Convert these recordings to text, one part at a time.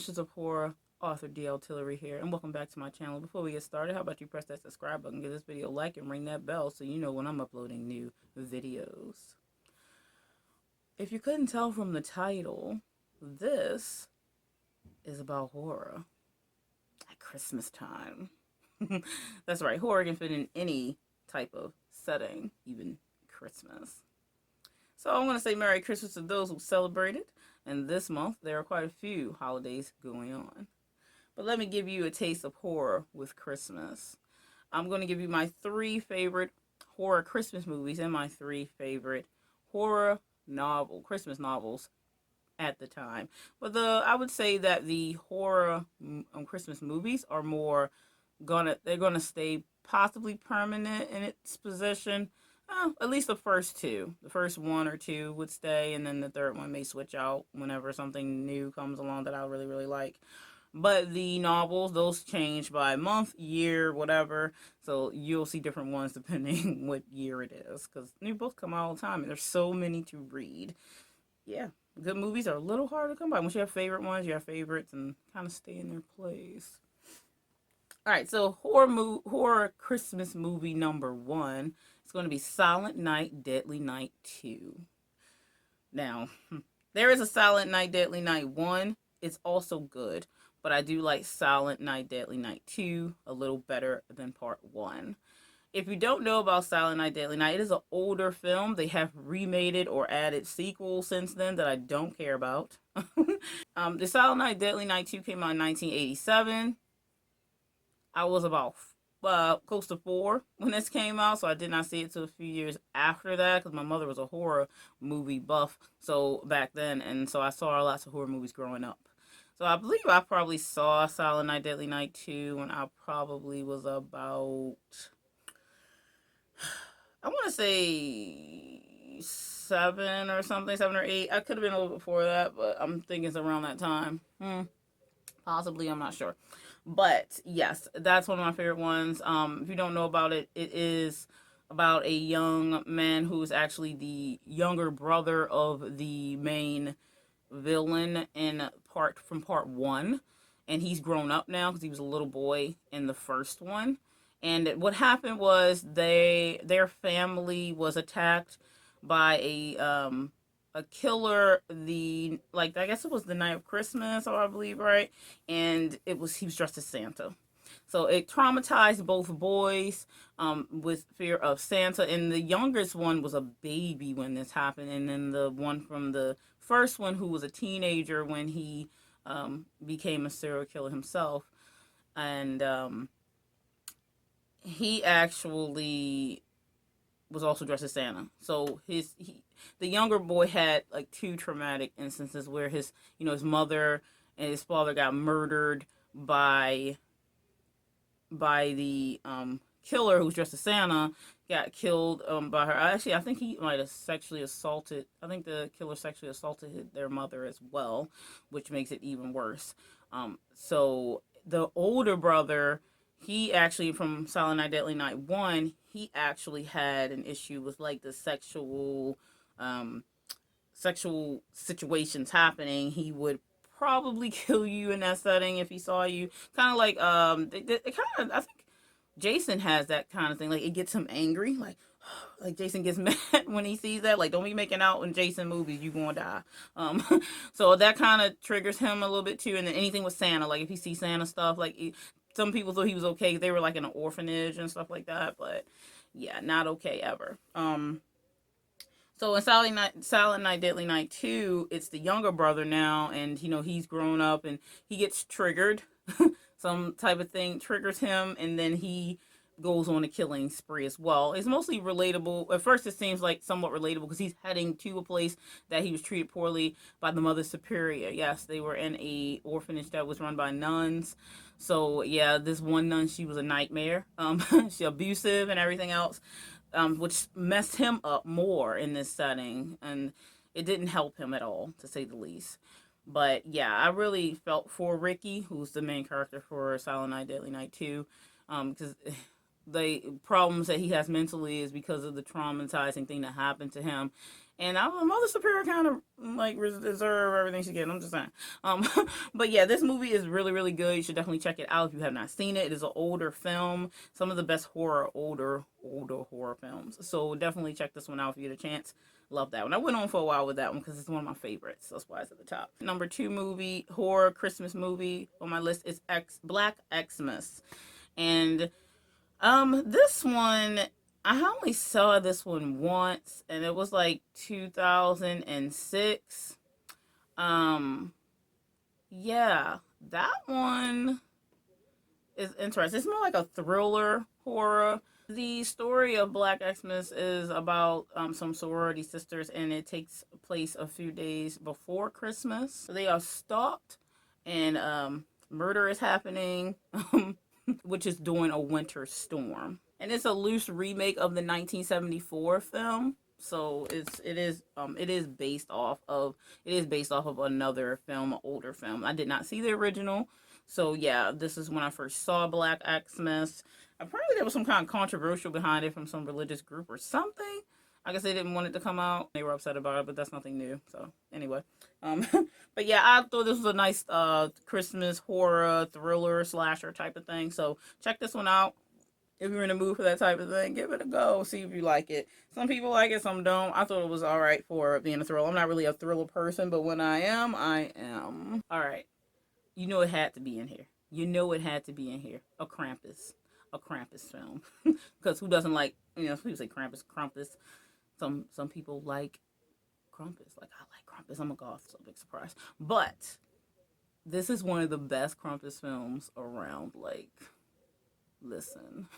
Mistress of Horror, author D.L. Tillery here, and welcome back to my channel. Before we get started, how about you press that subscribe button, give this video a like, and ring that bell so you know when I'm uploading new videos. If you couldn't tell from the title, this is about horror at Christmas time. That's right, horror can fit in any type of setting, even Christmas. So I'm going to say Merry Christmas to those who celebrate it. And this month, there are quite a few holidays going on. But let me give you a taste of horror with Christmas. I'm going to give you my 3 favorite horror Christmas movies and my 3 favorite horror Christmas novels at the time. But I would say that the horror Christmas movies are they're gonna stay possibly permanent in its position. At least the first 2. The first 1 or 2 would stay, and then the third one may switch out whenever something new comes along that I really, really like. But the novels, those change by month, year, whatever. So you'll see different ones depending what year it is. Because new books come out all the time, and there's so many to read. Yeah, good movies are a little hard to come by. Once you have favorite ones, you have favorites, and kind of stay in their place. All right, so horror Christmas movie number 1 is going to be Silent Night, Deadly Night 2. Now, there is a Silent Night, Deadly Night 1. It's also good, but I do like Silent Night, Deadly Night 2 a little better than part 1. If you don't know about Silent Night, Deadly Night, it is an older film. They have remade it or added sequels since then that I don't care about. The Silent Night, Deadly Night 2 came out in 1987. I was about close to 4 when this came out, so I did not see it till a few years after that because my mother was a horror movie buff so back then, and so I saw lots of horror movies growing up. So I believe I probably saw Silent Night, Deadly Night 2 when I probably was about, I want to say 7 or something, 7 or 8. I could have been a little before that, but I'm thinking it's around that time. Possibly, I'm not sure. But yes, that's one of my favorite ones. If you don't know about it, it is about a young man who is actually the younger brother of the main villain in part 1, and he's grown up now because he was a little boy in the first one. And what happened was their family was attacked by a killer I guess it was the night of Christmas, or I believe, right? And he was dressed as Santa. So it traumatized both boys with fear of Santa. And the youngest one was a baby when this happened. And then the one from the first one, who was a teenager when he became a serial killer himself. And he actually was also dressed as Santa. So the younger boy had like 2 traumatic instances where his mother and his father got murdered by the killer who's dressed as Santa. Got killed by her. Actually, I think he might have sexually assaulted. I think the killer sexually assaulted their mother as well, which makes it even worse. So the older brother, he actually, from Silent Night, Deadly Night 1, he actually had an issue with like the sexual situations happening. He would probably kill you in that setting if he saw you. Kind of like I think Jason has that kind of thing. Like, it gets him angry. Like Jason gets mad when he sees that. Like, don't be making out in Jason movies, you gonna die. So that kind of triggers him a little bit too. And then anything with Santa, like if he sees Santa stuff, some people thought he was okay. They were like in an orphanage and stuff like that, but yeah, not okay ever. So in Silent Night, Deadly Night 2, it's the younger brother now, and he's grown up and he gets triggered. Some type of thing triggers him, and then he goes on a killing spree as well. It's mostly relatable. At first, it seems like somewhat relatable because he's heading to a place that he was treated poorly by the Mother Superior. Yes, they were in a orphanage that was run by nuns. So yeah, this one nun, she was a nightmare. She abusive and everything else, which messed him up more in this setting, and it didn't help him at all, to say the least. But yeah, I really felt for Ricky, who's the main character for Silent Night, Deadly Night 2, because the problems that he has mentally is because of the traumatizing thing that happened to him. And Mother Superior kind of like deserve everything she gets. I'm just saying. Um, but yeah, this movie is really, really good. You should definitely check it out if you have not seen it. It is an older film. Some of the best older horror films. So definitely check this one out if you get a chance. Love that one. I went on for a while with that one because it's one of my favorites. That's why it's at the top. Number 2 movie, horror Christmas movie on my list is Black Xmas. And this one, I only saw this one once, and it was like 2006. Um, yeah, that one is interesting. It's more like a thriller horror. The story of Black Xmas is about some sorority sisters, and it takes place a few days before Christmas. They are stalked, and murder is happening. Which is during a winter storm, and it's a loose remake of the 1974 film. So it is based off of another film, an older film. I did not see the original, so yeah, this is when I first saw Black Xmas. Apparently there was some kind of controversial behind it from some religious group or something. I guess they didn't want it to come out. They were upset about it, but that's nothing new. So anyway, um, but yeah, I thought this was a nice Christmas horror thriller slasher type of thing. So check this one out. If you're in the mood for that type of thing, give it a go. See if you like it. Some people like it, some don't. I thought it was all right for being a thriller. I'm not really a thriller person, but when I am, I am. All right. You know it had to be in here. You know it had to be in here. A Krampus film. Because who doesn't like, some people say Krampus. Some people like Krampus. Like, I like Krampus. I'm a goth, so big surprise. But this is one of the best Krampus films around. Like, listen.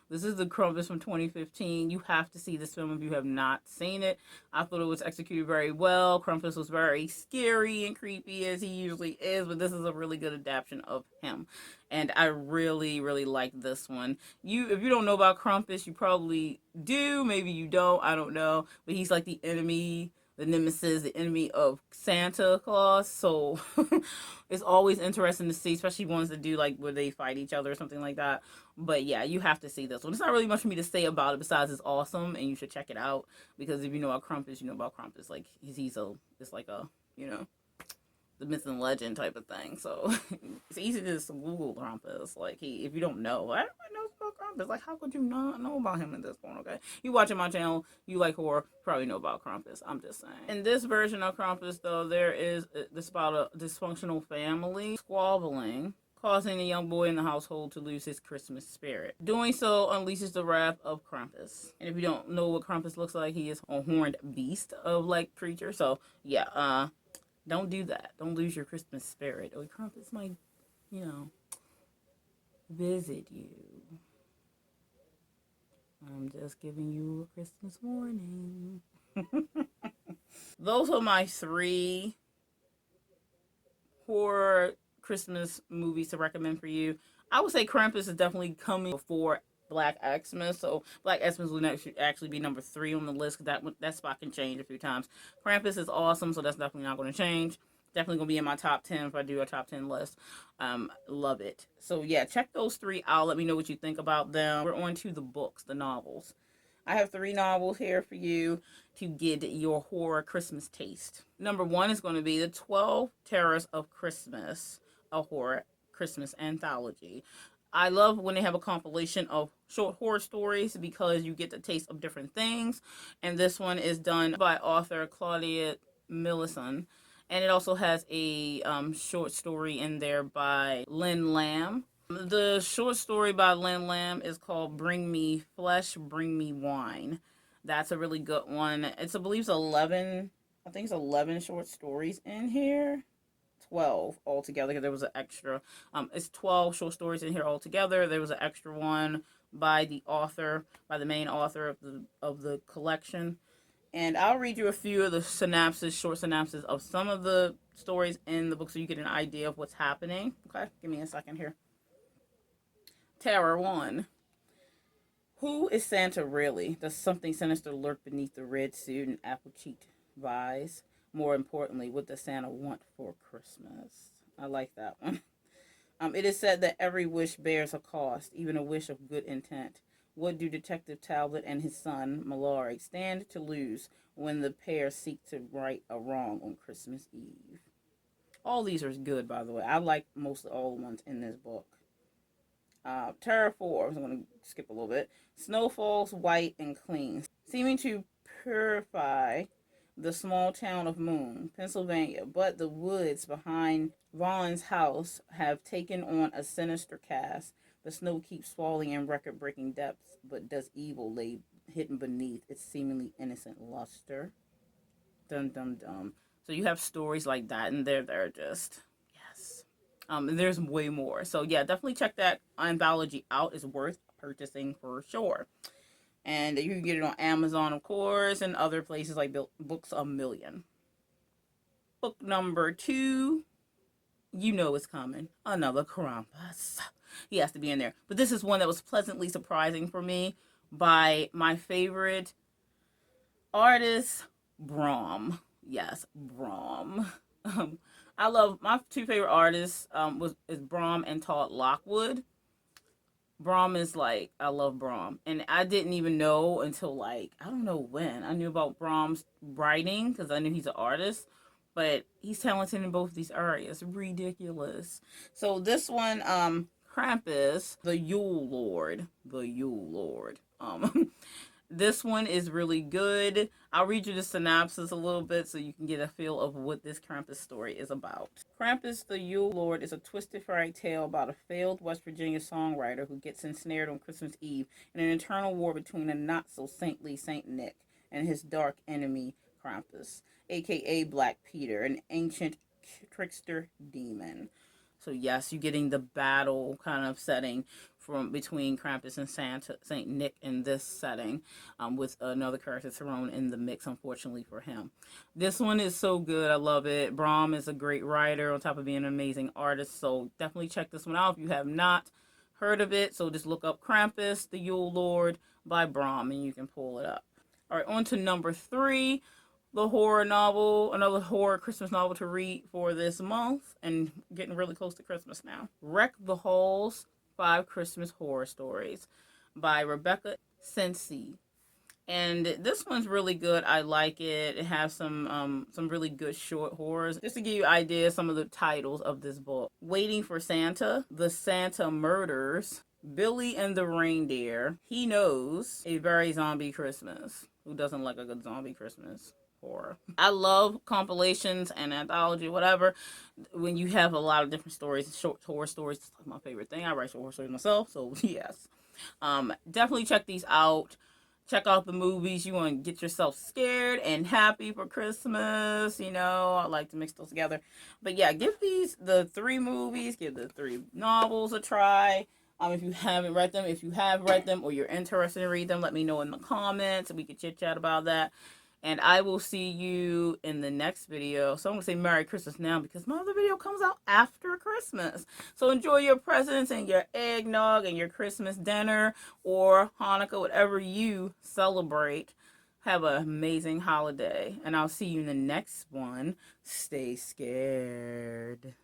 This is the Krampus from 2015. You have to see this film if you have not seen it. I thought it was executed very well. Krampus was very scary and creepy as he usually is, but this is a really good adaptation of him. And I really, really like this one. If you don't know about Krampus, you probably do. Maybe you don't. I don't know. But he's like the enemy, the nemesis, the enemy of Santa Claus. So it's always interesting to see, especially ones that do like where they fight each other or something like that. But yeah, you have to see this one. It's not really much for me to say about it besides it's awesome and you should check it out, because if you know about Krampus, you know about Krampus. Like it's like a, the myth and legend type of thing. So it's easy to just Google Krampus. Like if you don't know, everybody knows about Krampus. Like how could you not know about him at this point? Okay, you watching my channel, you like horror, probably know about Krampus. I'm just saying. In this version of Krampus, though, there is this about a dysfunctional family squabbling, causing a young boy in the household to lose his Christmas spirit. Doing so unleashes the wrath of Krampus. And if you don't know what Krampus looks like, he is a horned beast of like creature. So yeah, don't do that. Don't lose your Christmas spirit, or Krampus might, visit you. I'm just giving you a Christmas warning. Those are my 3 horror Christmas movies to recommend for you. I would say Krampus is definitely coming before Black Xmas. So Black Xmas will actually be number 3 on the list, because that spot can change a few times. Krampus is awesome, so that's definitely not going to change. Definitely going to be in my top 10 if I do a top 10 list. Love it. So yeah, check those 3 out. Let me know what you think about them. We're on to the books, the novels. I have 3 novels here for you to get your horror Christmas taste. Number 1 is going to be The 12 Terrors of Christmas, a horror Christmas anthology. I love when they have a compilation of short horror stories because you get the taste of different things. And this one is done by author Claudia Millison. And it also has a short story in there by Lynn Lamb. The short story by Lynn Lamb is called Bring Me Flesh, Bring Me Wine. That's a really good one. I believe it's 11, I think it's 11 short stories in here. 12 altogether, because there was an extra. It's 12 short stories in here altogether. There was an extra one by the main author of the collection. And I'll read you a few of the short synopses of some of the stories in the book so you get an idea of what's happening. Okay, give me a second here. Terror 1. Who is Santa really? Does something sinister lurk beneath the red suit and apple-cheeked vise? More importantly, what does Santa want for Christmas? I like that one. It is said that every wish bears a cost, even a wish of good intent. What do Detective Talbot and his son, Mallory, stand to lose when the pair seek to right a wrong on Christmas Eve? All these are good, by the way. I like most of all the ones in this book. Terraforms, I'm going to skip a little bit. Snow falls white and clean, seeming to purify the small town of Moon, Pennsylvania, but the woods behind Vaughn's house have taken on a sinister cast. The snow keeps falling in record-breaking depths, but does evil lay hidden beneath its seemingly innocent luster? Dum dum dum. So you have stories like that, and they're just yes. And there's way more. So yeah, definitely check that anthology out. It's worth purchasing for sure. And you can get it on Amazon, of course, and other places like Books A Million. Book number 2, you know it's coming. Another Krampus. He has to be in there. But this is one that was pleasantly surprising for me by my favorite artist, Brom. Yes, Brom. I love my 2 favorite artists is Brom and Todd Lockwood. Brom is like, I love Brom. And I didn't even know until like, I don't know when. I knew about Brom's writing because I knew he's an artist. But he's talented in both these areas. Ridiculous. So this one, Krampus, the Yule Lord. The Yule Lord. This one is really good. I'll read you the synopsis a little bit so you can get a feel of what this Krampus story is about. Krampus the Yule Lord is a twisted fairy tale about a failed West Virginia songwriter who gets ensnared on Christmas Eve in an eternal war between a not-so-saintly Saint Nick and his dark enemy, Krampus, a.k.a. Black Peter, an ancient trickster demon. So yes, you're getting the battle kind of setting from between Krampus and Saint Nick in this setting, with another character thrown in the mix, unfortunately for him. This one is so good. I love it. Brom is a great writer on top of being an amazing artist. So definitely check this one out if you have not heard of it. So just look up Krampus, the Yule Lord by Brom, and you can pull it up. All right, on to number 3. The horror novel, another horror Christmas novel to read for this month, and getting really close to Christmas now. Wreck the Halls, 5 Christmas Horror Stories by Rebecca Sensi. And this one's really good. I like it. It has some really good short horrors. Just to give you an idea, some of the titles of this book. Waiting for Santa, The Santa Murders, Billy and the Reindeer, He Knows, A Very Zombie Christmas. Who doesn't like a good zombie Christmas? Horror. I love compilations and anthology, whatever, when you have a lot of different stories, short horror stories. It's like my favorite thing. I write short horror stories myself, so yes. Definitely check these out. Check out the movies. You want to get yourself scared and happy for Christmas. You know, I like to mix those together. But yeah, give the 3 movies, give the 3 novels a try. If you haven't read them, if you have read them or you're interested in reading them, let me know in the comments and we can chit chat about that. And I will see you in the next video. So I'm going to say Merry Christmas now because my other video comes out after Christmas. So enjoy your presents and your eggnog and your Christmas dinner or Hanukkah, whatever you celebrate. Have an amazing holiday. And I'll see you in the next one. Stay scared.